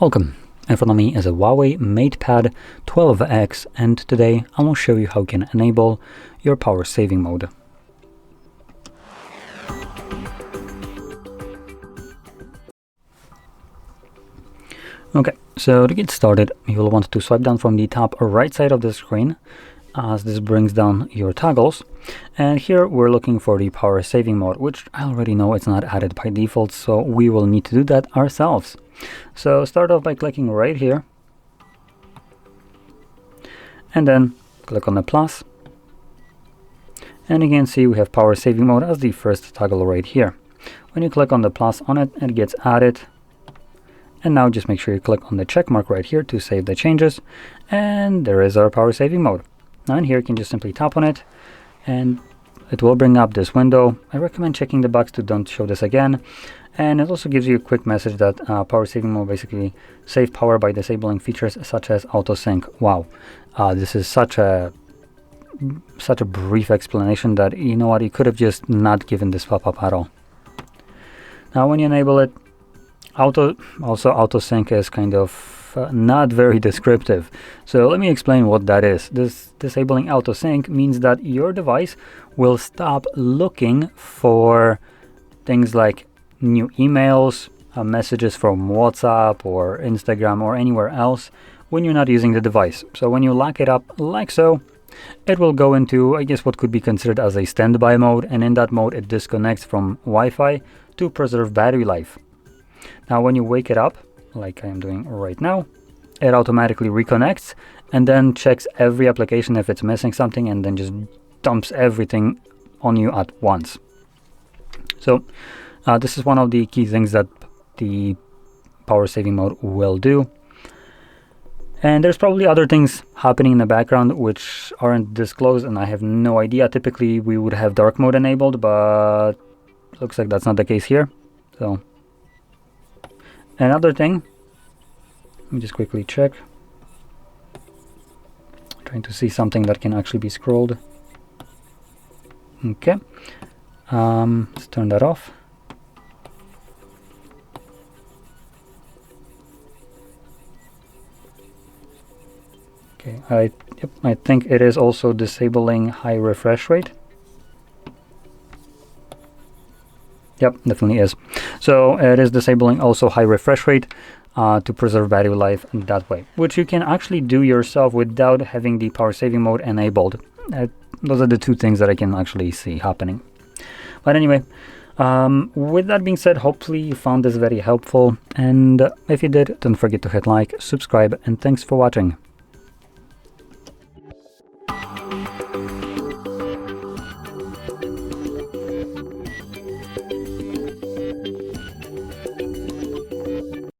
Welcome. In front of me is a HUAWEI MatePad 12X, and today I will show you how you can enable your power saving mode. Okay, so to get started, you will want to swipe down from the top right side of the screen as this brings down your toggles. And here we're looking for the power saving mode, which I already know it's not added by default, so we will need to do that ourselves. So start off by clicking right here and then click on the plus, and you can see we have power saving mode as the first toggle right here. When you click on the plus on it, it gets added, and now just make sure you click on the check mark right here to save the changes, and there is our power saving mode. Now in here you can just simply tap on it and it will bring up this window. I recommend checking the box to don't show this again, and it also gives you a quick message that power saving mode basically save power by disabling features such as AutoSync. Wow, this is such a brief explanation that, you know what, you could have just not given this pop-up at all. Now when you enable it, AutoSync is kind of not very descriptive, so let me explain what that is. This disabling AutoSync means that your device will stop looking for things like new emails, messages from WhatsApp or Instagram or anywhere else when you're not using the device. So when you lock it up like so, it will go into, I guess, what could be considered as a standby mode, and in that mode it disconnects from Wi-Fi to preserve battery life. Now when you wake it up, like I am doing right now, it automatically reconnects and then checks every application if it's missing something, and then just dumps everything on you at once. So this is one of the key things that the power saving mode will do. And there's probably other things happening in the background which aren't disclosed, and I have no idea. Typically we would have dark mode enabled, but looks like that's not the case here. So another thing, let me just quickly check. Trying to see something that can actually be scrolled. Okay, let's turn that off. Okay, I think it is also disabling high refresh rate. Yep, definitely is. So it is disabling also high refresh rate to preserve battery life in that way, which you can actually do yourself without having the power saving mode enabled. Those are the two things that I can actually see happening. But anyway, with that being said, hopefully you found this very helpful, and if you did, don't forget to hit like, subscribe, and thanks for watching.